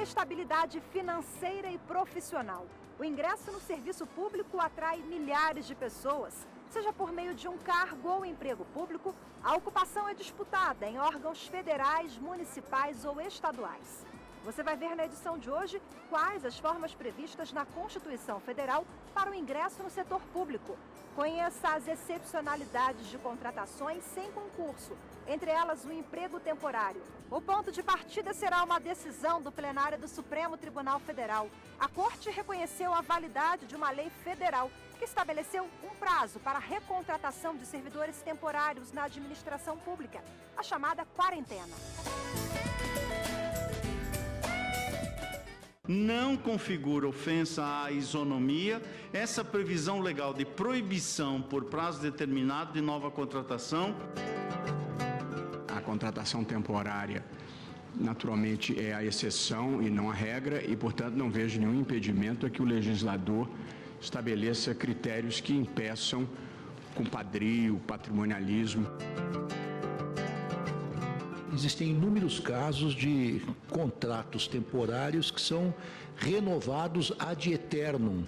Estabilidade financeira e profissional. O ingresso no serviço público atrai milhares de pessoas. Seja por meio de um cargo ou emprego público, a ocupação é disputada em órgãos federais, municipais ou estaduais. Você vai ver na edição de hoje quais as formas previstas na Constituição Federal para o ingresso no setor público. Conheça as excepcionalidades de contratações sem concurso, entre elas o emprego temporário. O ponto de partida será uma decisão do plenário do Supremo Tribunal Federal. A Corte reconheceu a validade de uma lei federal que estabeleceu um prazo para a recontratação de servidores temporários na administração pública, a chamada quarentena. Não configura ofensa à isonomia essa previsão legal de proibição por prazo determinado de nova contratação. A contratação temporária, naturalmente, é a exceção e não a regra e, portanto, não vejo nenhum impedimento a que o legislador estabeleça critérios que impeçam compadrio, patrimonialismo. Existem inúmeros casos de contratos temporários que são renovados ad eternum,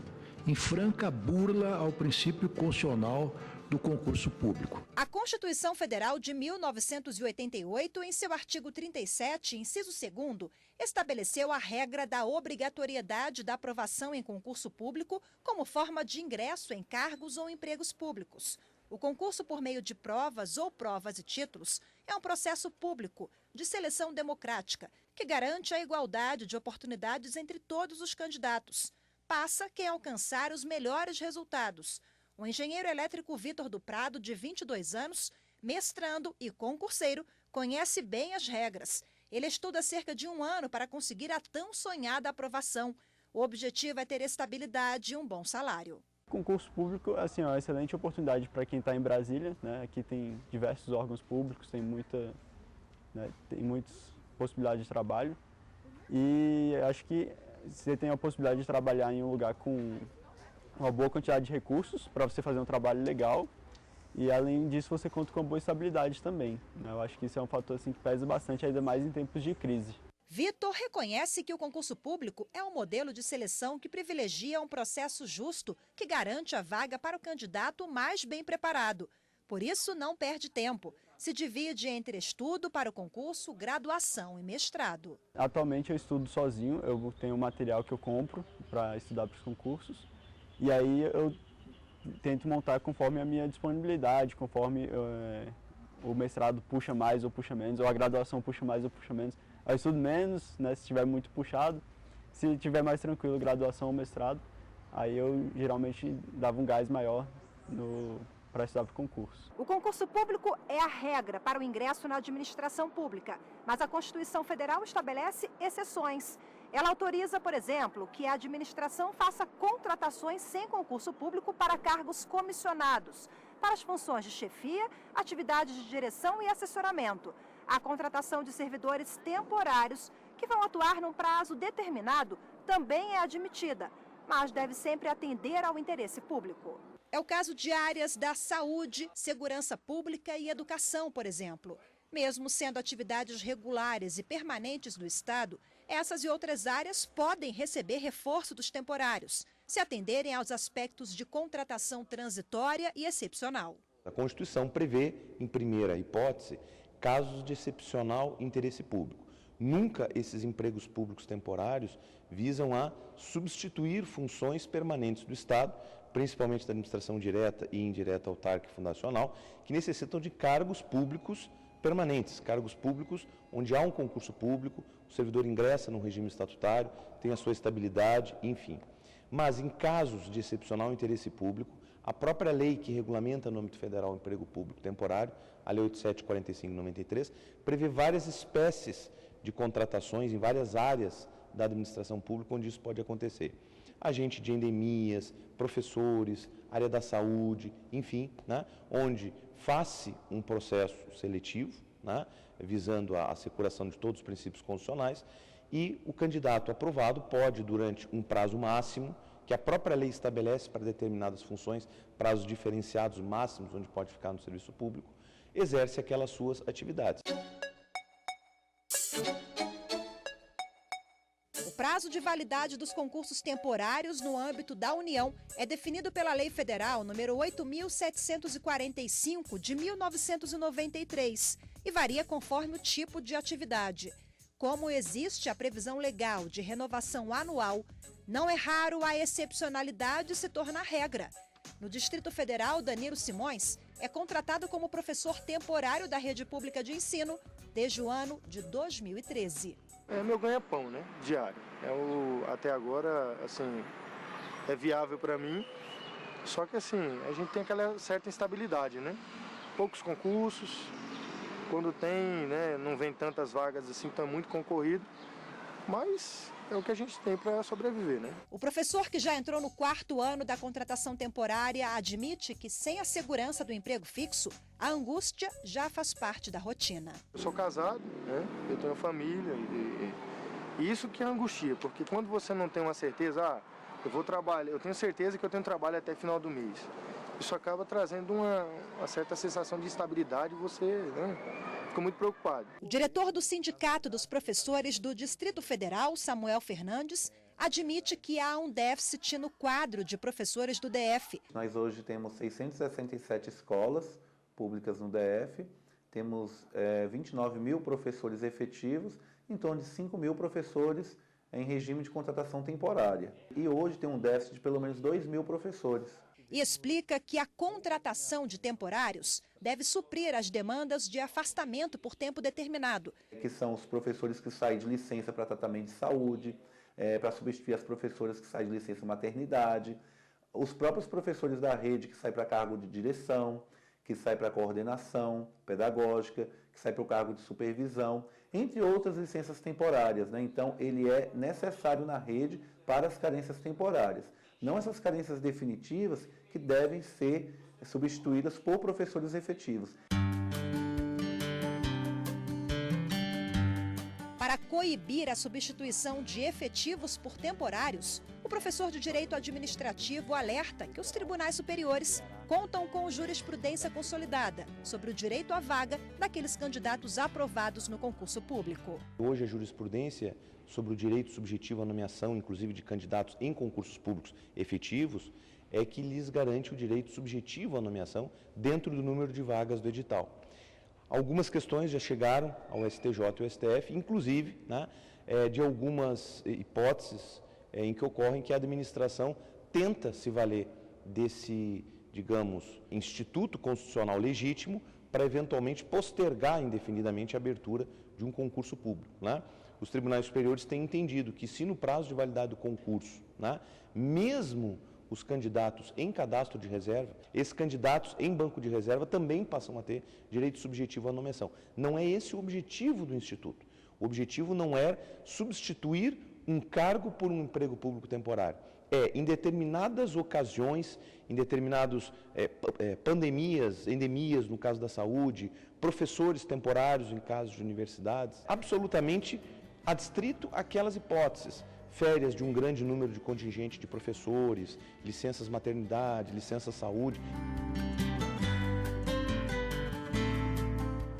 em franca burla ao princípio constitucional do concurso público. A Constituição Federal de 1988, em seu artigo 37, inciso 2º, estabeleceu a regra da obrigatoriedade da aprovação em concurso público como forma de ingresso em cargos ou empregos públicos. O concurso por meio de provas ou provas e títulos é um processo público de seleção democrática que garante a igualdade de oportunidades entre todos os candidatos. Passa quem alcançar os melhores resultados. O engenheiro elétrico Vitor do Prado, de 22 anos, mestrando e concurseiro, conhece bem as regras. Ele estuda cerca de 1 ano para conseguir a tão sonhada aprovação. O objetivo é ter estabilidade e um bom salário. Concurso público assim, é uma excelente oportunidade para quem está em Brasília, né? Aqui tem diversos órgãos públicos, tem muitas possibilidades de trabalho e acho que você tem a possibilidade de trabalhar em um lugar com uma boa quantidade de recursos para você fazer um trabalho legal e além disso você conta com uma boa estabilidade também, né? Eu acho que isso é um fator assim, que pesa bastante, ainda mais em tempos de crise. Vitor reconhece que o concurso público é um modelo de seleção que privilegia um processo justo que garante a vaga para o candidato mais bem preparado. Por isso, não perde tempo. Se divide entre estudo para o concurso, graduação e mestrado. Atualmente eu estudo sozinho, eu tenho um material que eu compro para estudar para os concursos e aí eu tento montar conforme a minha disponibilidade, conforme o mestrado puxa mais ou puxa menos, ou a graduação puxa mais ou puxa menos. Eu estudo menos, né, se estiver muito puxado. Se estiver mais tranquilo, graduação ou mestrado, aí eu geralmente dava um gás maior para estudar para o concurso. O concurso público é a regra para o ingresso na administração pública, mas a Constituição Federal estabelece exceções. Ela autoriza, por exemplo, que a administração faça contratações sem concurso público para cargos comissionados, para as funções de chefia, atividades de direção e assessoramento. A contratação de servidores temporários que vão atuar num prazo determinado também é admitida, mas deve sempre atender ao interesse público. É o caso de áreas da saúde, segurança pública e educação, por exemplo. Mesmo sendo atividades regulares e permanentes do Estado, essas e outras áreas podem receber reforço dos temporários, se atenderem aos aspectos de contratação transitória e excepcional. A Constituição prevê, em primeira hipótese, casos de excepcional interesse público. Nunca esses empregos públicos temporários visam a substituir funções permanentes do Estado, principalmente da administração direta e indireta autárquica e fundacional, que necessitam de cargos públicos permanentes, cargos públicos onde há um concurso público, o servidor ingressa no regime estatutário, tem a sua estabilidade, enfim. Mas em casos de excepcional interesse público, a própria lei que regulamenta no âmbito federal o emprego público temporário, a Lei 8745/93, prevê várias espécies de contratações em várias áreas da administração pública onde isso pode acontecer. Agente de endemias, professores, área da saúde, enfim, né, onde faz-se um processo seletivo, né, visando a assecuração de todos os princípios constitucionais, e o candidato aprovado pode, durante um prazo máximo, que a própria lei estabelece para determinadas funções, prazos diferenciados máximos, onde pode ficar no serviço público, exerce aquelas suas atividades. O prazo de validade dos concursos temporários no âmbito da União é definido pela Lei Federal número 8.745 de 1993 e varia conforme o tipo de atividade. Como existe a previsão legal de renovação anual, não é raro a excepcionalidade se tornar regra. No Distrito Federal, Danilo Simões é contratado como professor temporário da rede pública de ensino desde o ano de 2013. É meu ganha-pão, né? Diário. Até agora, assim, é viável para mim, só que assim, a gente tem aquela certa instabilidade, né? Poucos concursos, quando tem, né, não vem tantas vagas assim, então é muito concorrido, mas é o que a gente tem para sobreviver, né? O professor, que já entrou no 4º ano da contratação temporária, admite que sem a segurança do emprego fixo, a angústia já faz parte da rotina. Eu sou casado, né? Eu tenho família e isso que é angustia, porque quando você não tem uma certeza, eu vou trabalhar, eu tenho certeza que eu tenho trabalho até final do mês. Isso acaba trazendo uma certa sensação de instabilidade e você, né, fica muito preocupado. O diretor do Sindicato dos Professores do Distrito Federal, Samuel Fernandes, admite que há um déficit no quadro de professores do DF. Nós hoje temos 667 escolas públicas no DF, temos 29 mil professores efetivos, em torno de 5 mil professores em regime de contratação temporária. E hoje tem um déficit de pelo menos 2 mil professores. E explica que a contratação de temporários deve suprir as demandas de afastamento por tempo determinado. Que são os professores que saem de licença para tratamento de saúde, para substituir as professoras que saem de licença maternidade, os próprios professores da rede que saem para cargo de direção, que saem para coordenação pedagógica, que saem para o cargo de supervisão, entre outras licenças temporárias, né? Então, ele é necessário na rede para as carências temporárias. Não essas carências definitivas que devem ser substituídas por professores efetivos. Para coibir a substituição de efetivos por temporários, o professor de Direito Administrativo alerta que os tribunais superiores contam com jurisprudência consolidada sobre o direito à vaga daqueles candidatos aprovados no concurso público. Hoje a jurisprudência sobre o direito subjetivo à nomeação, inclusive de candidatos em concursos públicos efetivos, é que lhes garante o direito subjetivo à nomeação dentro do número de vagas do edital. Algumas questões já chegaram ao STJ e ao STF, inclusive, né, de algumas hipóteses em que ocorrem que a administração tenta se valer desse, digamos, instituto constitucional legítimo para eventualmente postergar indefinidamente a abertura de um concurso público, né? Os tribunais superiores têm entendido que se no prazo de validade do concurso, né, mesmo os candidatos em cadastro de reserva, esses candidatos em banco de reserva também passam a ter direito subjetivo à nomeação. Não é esse o objetivo do Instituto. O objetivo não é substituir um cargo por um emprego público temporário. Em determinadas ocasiões, em determinadas pandemias, endemias no caso da saúde, professores temporários em casos de universidades, absolutamente adstrito àquelas hipóteses. Férias de um grande número de contingente de professores, licenças maternidade, licença saúde.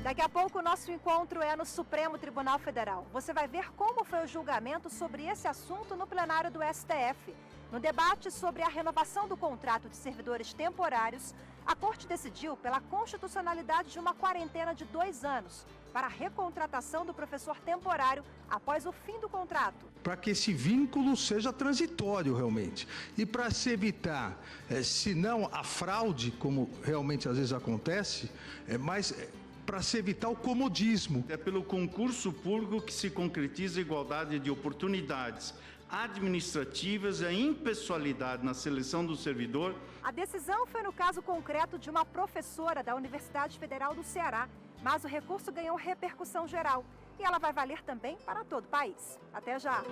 Daqui a pouco o nosso encontro é no Supremo Tribunal Federal. Você vai ver como foi o julgamento sobre esse assunto no plenário do STF. No debate sobre a renovação do contrato de servidores temporários, a Corte decidiu pela constitucionalidade de uma quarentena de 2 anos para a recontratação do professor temporário após o fim do contrato. Para que esse vínculo seja transitório realmente. E para se evitar, se não a fraude, como realmente às vezes acontece, mas para se evitar o comodismo. É pelo concurso público que se concretiza a igualdade de oportunidades administrativas e a impessoalidade na seleção do servidor. A decisão foi no caso concreto de uma professora da Universidade Federal do Ceará, mas o recurso ganhou repercussão geral e ela vai valer também para todo o país. Até já!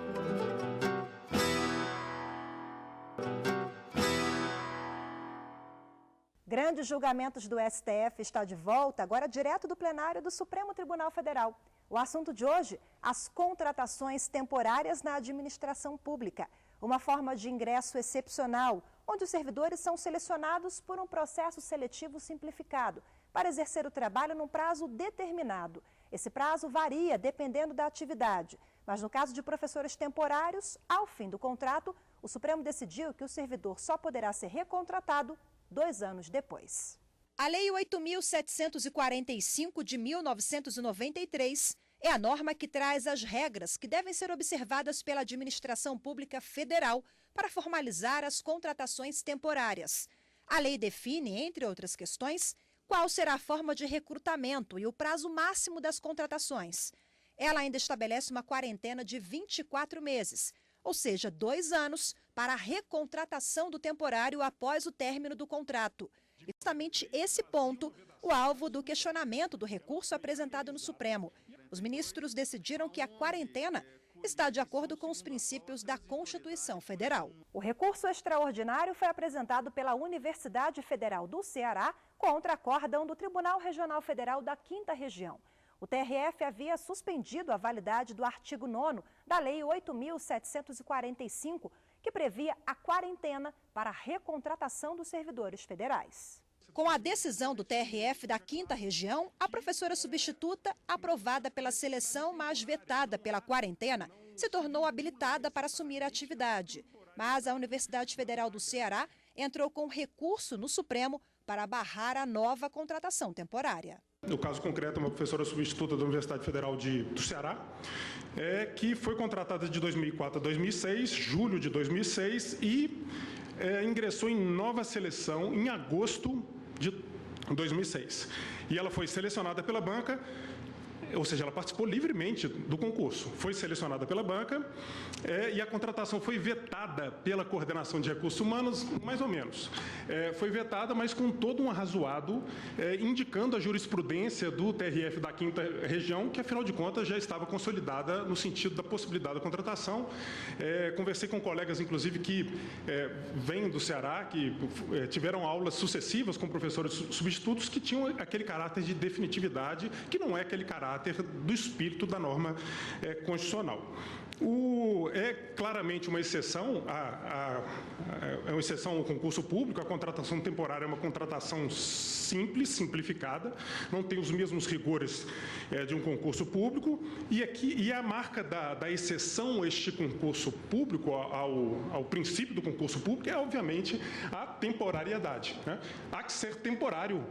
Grandes julgamentos do STF está de volta, agora direto do plenário do Supremo Tribunal Federal. O assunto de hoje, as contratações temporárias na administração pública. Uma forma de ingresso excepcional, onde os servidores são selecionados por um processo seletivo simplificado para exercer o trabalho num prazo determinado. Esse prazo varia dependendo da atividade, mas no caso de professores temporários, ao fim do contrato, o Supremo decidiu que o servidor só poderá ser recontratado 2 anos depois. A Lei 8.745 de 1993 é a norma que traz as regras que devem ser observadas pela administração pública federal para formalizar as contratações temporárias. A lei define, entre outras questões, qual será a forma de recrutamento e o prazo máximo das contratações. Ela ainda estabelece uma quarentena de 24 meses, ou seja, 2 anos, para a recontratação do temporário após o término do contrato. E justamente esse ponto, o alvo do questionamento do recurso apresentado no Supremo. Os ministros decidiram que a quarentena está de acordo com os princípios da Constituição Federal. O recurso extraordinário foi apresentado pela Universidade Federal do Ceará contra acórdão do Tribunal Regional Federal da 5ª Região. O TRF havia suspendido a validade do artigo 9º da Lei 8.745, que previa a quarentena para a recontratação dos servidores federais. Com a decisão do TRF da 5ª Região, a professora substituta, aprovada pela seleção, mas vetada pela quarentena, se tornou habilitada para assumir a atividade. Mas a Universidade Federal do Ceará entrou com recurso no Supremo para barrar a nova contratação temporária. No caso concreto, uma professora substituta da Universidade Federal do Ceará, que foi contratada de 2004 a 2006, julho de 2006, e ingressou em nova seleção em agosto de 2006. E ela foi selecionada pela banca, ou seja, ela participou livremente do concurso, foi selecionada pela banca e a contratação foi vetada pela Coordenação de Recursos Humanos, mais ou menos. Foi vetada, mas com todo um arrazoado, indicando a jurisprudência do TRF da 5ª Região, que, afinal de contas, já estava consolidada no sentido da possibilidade da contratação. Conversei com colegas, inclusive, que vêm do Ceará, que tiveram aulas sucessivas com professores substitutos que tinham aquele caráter de definitividade, que não é aquele caráter do espírito da norma constitucional. É claramente uma exceção, é uma exceção ao concurso público. A contratação temporária é uma contratação simples, simplificada, não tem os mesmos rigores de um concurso público, e a marca da exceção a este concurso público, ao princípio do concurso público, é, obviamente, a temporariedade, né? Há que ser temporário,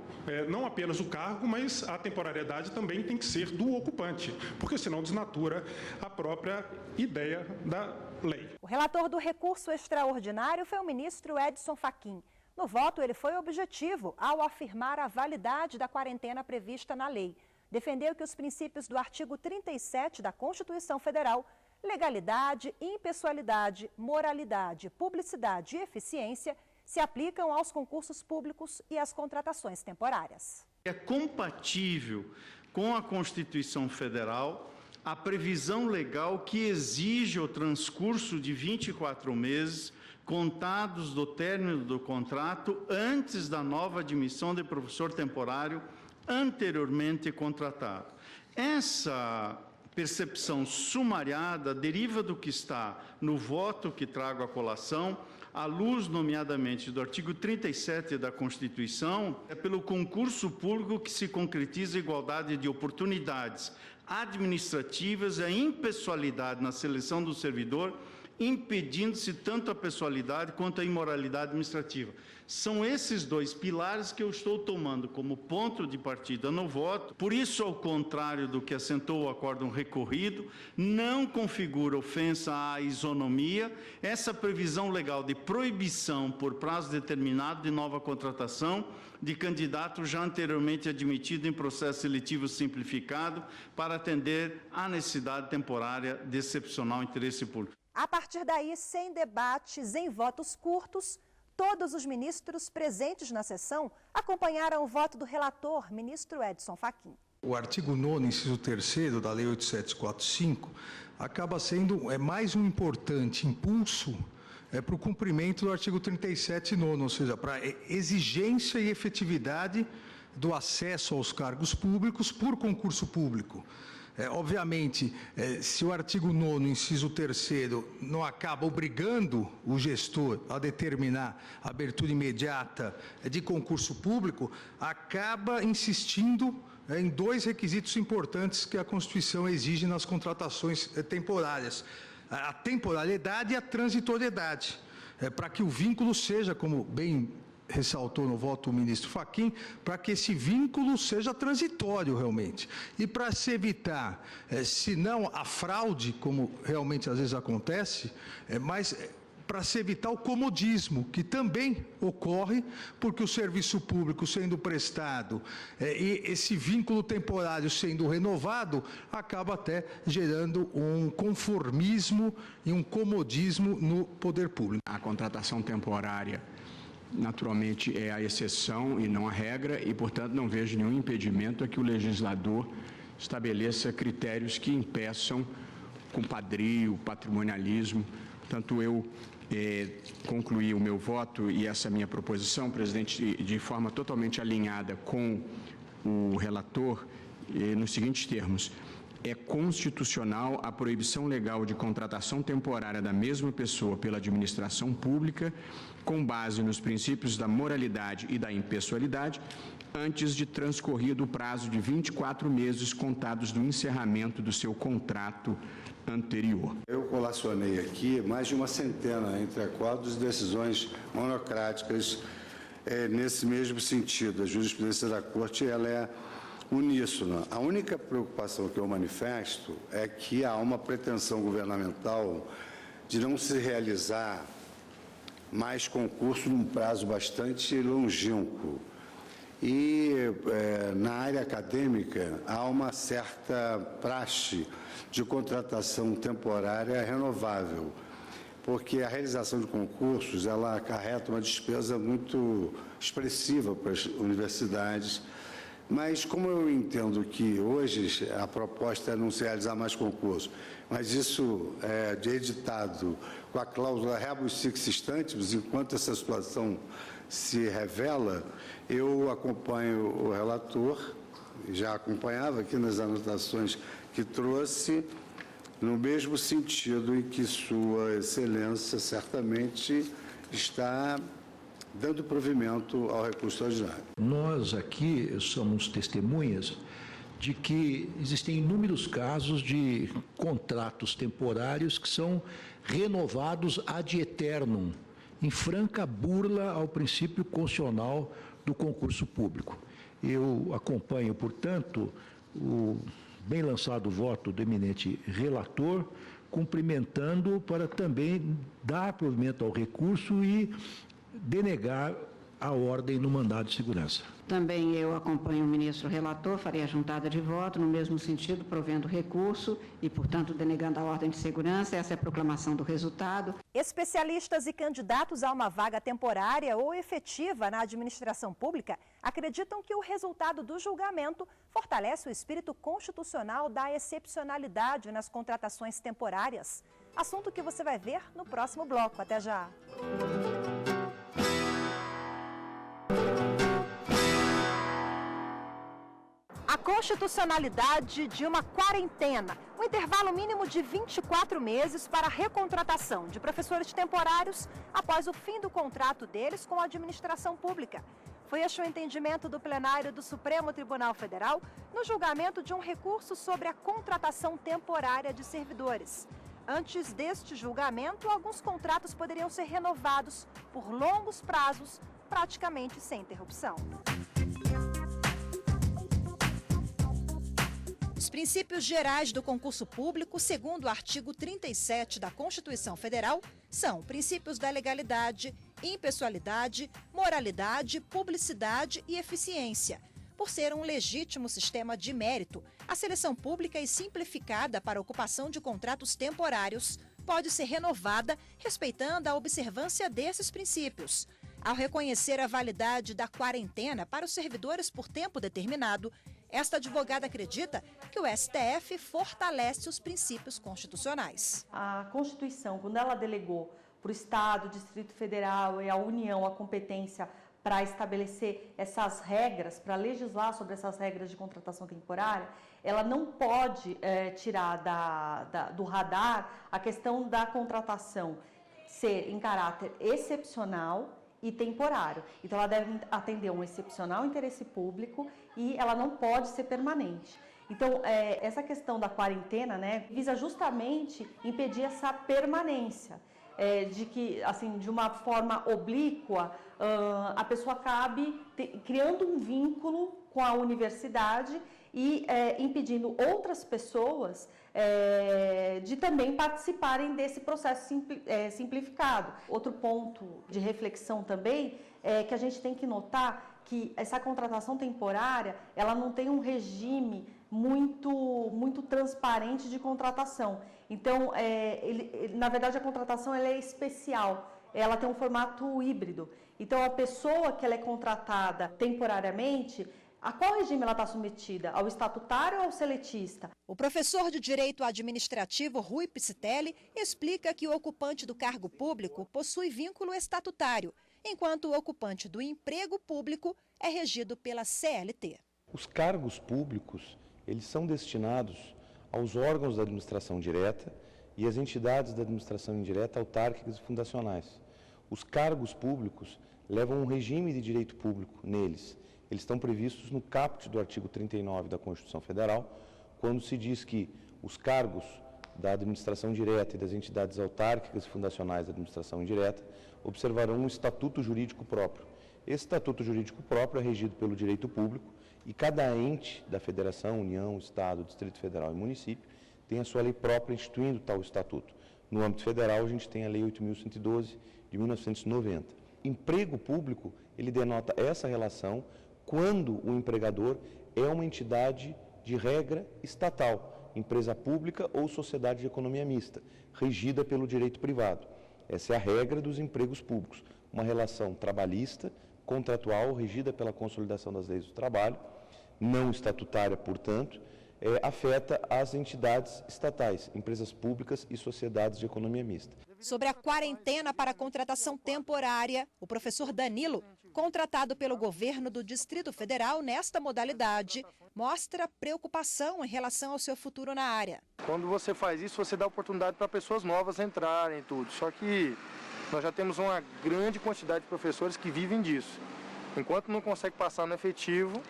não apenas o cargo, mas a temporariedade também tem que ser do ocupante, porque senão desnatura a própria ideia da lei. O relator do recurso extraordinário foi o ministro Edson Fachin. No voto, ele foi objetivo ao afirmar a validade da quarentena prevista na lei. Defendeu que os princípios do artigo 37 da Constituição Federal, legalidade, impessoalidade, moralidade, publicidade e eficiência, se aplicam aos concursos públicos e às contratações temporárias. É compatível com a Constituição Federal a previsão legal que exige o transcurso de 24 meses contados do término do contrato antes da nova admissão de professor temporário anteriormente contratado. Essa percepção sumariada deriva do que está no voto que trago à colação, à luz, nomeadamente, do artigo 37 da Constituição. É pelo concurso público que se concretiza a igualdade de oportunidades administrativas e a impessoalidade na seleção do servidor, impedindo-se tanto a pessoalidade quanto a imoralidade administrativa. São esses 2 pilares que eu estou tomando como ponto de partida no voto. Por isso, ao contrário do que assentou o acórdão recorrido, não configura ofensa à isonomia essa previsão legal de proibição por prazo determinado de nova contratação de candidato já anteriormente admitido em processo seletivo simplificado para atender à necessidade temporária de excepcional interesse público. A partir daí, sem debates, em votos curtos, todos os ministros presentes na sessão acompanharam o voto do relator, ministro Edson Fachin. O artigo 9º, inciso 3º da Lei 8745 acaba sendo mais um importante impulso para o cumprimento do artigo 37 nono, ou seja, para a exigência e efetividade do acesso aos cargos públicos por concurso público. Obviamente, se o artigo 9º, inciso 3º, não acaba obrigando o gestor a determinar a abertura imediata de concurso público, acaba insistindo em dois requisitos importantes que a Constituição exige nas contratações temporárias: a temporalidade e a transitoriedade, para que o vínculo seja, como bem ressaltou no voto o ministro Fachin, para que esse vínculo seja transitório realmente. E para se evitar, se não a fraude, como realmente às vezes acontece, mas para se evitar o comodismo, que também ocorre, porque o serviço público sendo prestado e esse vínculo temporário sendo renovado, acaba até gerando um conformismo e um comodismo no poder público. A contratação temporária, naturalmente, é a exceção e não a regra, e, portanto, não vejo nenhum impedimento a que o legislador estabeleça critérios que impeçam compadrio, patrimonialismo. Portanto, eu concluí o meu voto e essa minha proposição, presidente, de forma totalmente alinhada com o relator, nos seguintes termos: é constitucional a proibição legal de contratação temporária da mesma pessoa pela administração pública, com base nos princípios da moralidade e da impessoalidade, antes de transcorrido o prazo de 24 meses contados do encerramento do seu contrato anterior. Eu colacionei aqui mais de uma centena entre acordos e decisões monocráticas nesse mesmo sentido. A jurisprudência da Corte ela é uníssona. A única preocupação que eu manifesto é que há uma pretensão governamental de não se realizar mais concurso num prazo bastante longínquo. E na área acadêmica há uma certa praxe de contratação temporária renovável, porque a realização de concursos ela acarreta uma despesa muito expressiva para as universidades. Mas como eu entendo que hoje a proposta é não se realizar mais concurso, mas isso é de editado com a cláusula rebus sic stantibus, enquanto essa situação se revela, eu acompanho o relator, já acompanhava aqui nas anotações que trouxe, no mesmo sentido em que Sua Excelência certamente está dando provimento ao recurso ordinário. Nós aqui somos testemunhas de que existem inúmeros casos de contratos temporários que são renovados ad eternum, em franca burla ao princípio constitucional do concurso público. Eu acompanho, portanto, o bem lançado voto do eminente relator, cumprimentando para também dar provimento ao recurso e denegar a ordem no mandado de segurança. Também eu acompanho o ministro relator, farei a juntada de voto no mesmo sentido, provendo recurso e, portanto, denegando a ordem de segurança. Essa é a proclamação do resultado. Especialistas e candidatos a uma vaga temporária ou efetiva na administração pública acreditam que o resultado do julgamento fortalece o espírito constitucional da excepcionalidade nas contratações temporárias. Assunto que você vai ver no próximo bloco. Até já! A constitucionalidade de uma quarentena, um intervalo mínimo de 24 meses para a recontratação de professores temporários após o fim do contrato deles com a administração pública. Foi este o entendimento do plenário do Supremo Tribunal Federal no julgamento de um recurso sobre a contratação temporária de servidores. Antes deste julgamento, alguns contratos poderiam ser renovados por longos prazos, praticamente sem interrupção. Os princípios gerais do concurso público, segundo o artigo 37 da Constituição Federal, são princípios da legalidade, impessoalidade, moralidade, publicidade e eficiência. Por ser um legítimo sistema de mérito, a seleção pública e simplificada para a ocupação de contratos temporários pode ser renovada respeitando a observância desses princípios. Ao reconhecer a validade da quarentena para os servidores por tempo determinado, esta advogada acredita que o STF fortalece os princípios constitucionais. A Constituição, quando ela delegou para o Estado, Distrito Federal e a União a competência para estabelecer essas regras, para legislar sobre essas regras de contratação temporária, ela não pode tirar do radar a questão da contratação ser em caráter excepcional e temporário. Então, ela deve atender um excepcional interesse público e ela não pode ser permanente. Então, essa questão da quarentena, né, visa justamente impedir essa permanência, de que, assim, de uma forma oblíqua, a pessoa acabe criando um vínculo com a universidade e impedindo outras pessoas de também participarem desse processo simplificado. Outro ponto de reflexão também é que a gente tem que notar que essa contratação temporária, ela não tem um regime muito transparente de contratação. Então, na verdade, a contratação ela é especial, ela tem um formato híbrido. Então, a pessoa que ela é contratada temporariamente, a qual regime ela está submetida? Ao estatutário ou ao seletista? O professor de Direito Administrativo, Rui Piscitelli, explica que o ocupante do cargo público possui vínculo estatutário, enquanto o ocupante do emprego público é regido pela CLT. Os cargos públicos, eles são destinados aos órgãos da administração direta e às entidades da administração indireta, autárquicas e fundacionais. Os cargos públicos levam um regime de direito público neles. Eles estão previstos no caput do artigo 39 da Constituição Federal, quando se diz que os cargos da administração direta e das entidades autárquicas e fundacionais da administração indireta observarão um estatuto jurídico próprio. Esse estatuto jurídico próprio é regido pelo direito público e cada ente da Federação, União, Estado, Distrito Federal e município tem a sua lei própria instituindo tal estatuto. No âmbito federal, a gente tem a Lei 8.112 de 1990. Emprego público, ele denota essa relação quando o empregador é uma entidade de regra estatal, empresa pública ou sociedade de economia mista, regida pelo direito privado. Essa é a regra dos empregos públicos, uma relação trabalhista, contratual, regida pela consolidação das leis do trabalho, não estatutária, portanto, afeta as entidades estatais, empresas públicas e sociedades de economia mista. Sobre a quarentena para contratação temporária, o professor Danilo, contratado pelo governo do Distrito Federal nesta modalidade, mostra preocupação em relação ao seu futuro na área. Quando você faz isso, você dá oportunidade para pessoas novas entrarem e tudo. Só que nós já temos uma grande quantidade de professores que vivem disso. Enquanto não consegue passar no efetivo,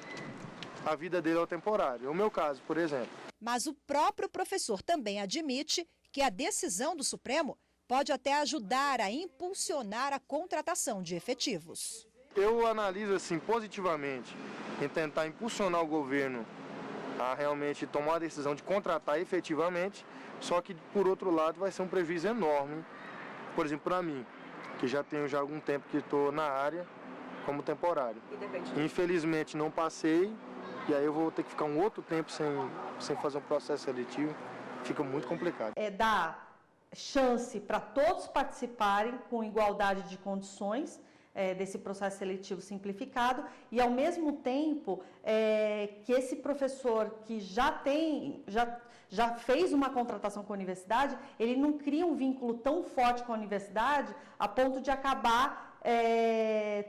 a vida dele é o temporário. É o meu caso, por exemplo. Mas o próprio professor também admite que a decisão do Supremo pode até ajudar a impulsionar a contratação de efetivos. Eu analiso assim positivamente em tentar impulsionar o governo a realmente tomar a decisão de contratar efetivamente, só que, por outro lado, vai ser um prejuízo enorme, por exemplo, para mim, que já tenho algum tempo que estou na área como temporário. Infelizmente não passei, e aí eu vou ter que ficar um outro tempo sem fazer um processo seletivo, fica muito complicado. É dar chance para todos participarem com igualdade de condições desse processo seletivo simplificado e, ao mesmo tempo, que esse professor que já fez uma contratação com a universidade, ele não cria um vínculo tão forte com a universidade a ponto de acabar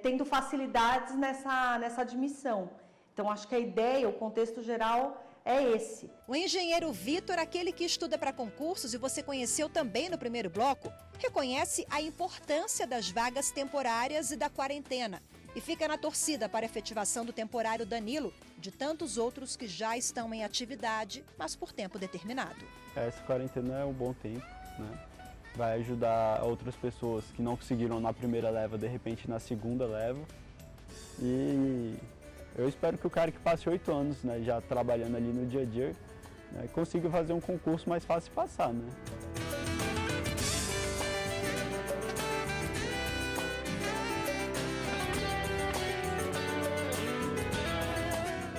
tendo facilidades nessa admissão. Então, acho que a ideia, o contexto geral é esse. O engenheiro Vitor, aquele que estuda para concursos e você conheceu também no primeiro bloco, reconhece a importância das vagas temporárias e da quarentena e fica na torcida para a efetivação do temporário Danilo, de tantos outros que já estão em atividade, mas por tempo determinado. Essa quarentena é um bom tempo, né? Vai ajudar outras pessoas que não conseguiram na primeira leva, de repente na segunda leva. E eu espero que o cara que passe 8 anos, né, já trabalhando ali no dia a dia, né, consiga fazer um concurso mais fácil de passar, né?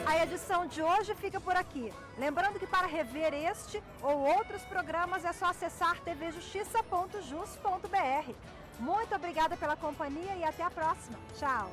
A edição de hoje fica por aqui. Lembrando que para rever este ou outros programas é só acessar tvjustiça.jus.br. Muito obrigada pela companhia e até a próxima. Tchau!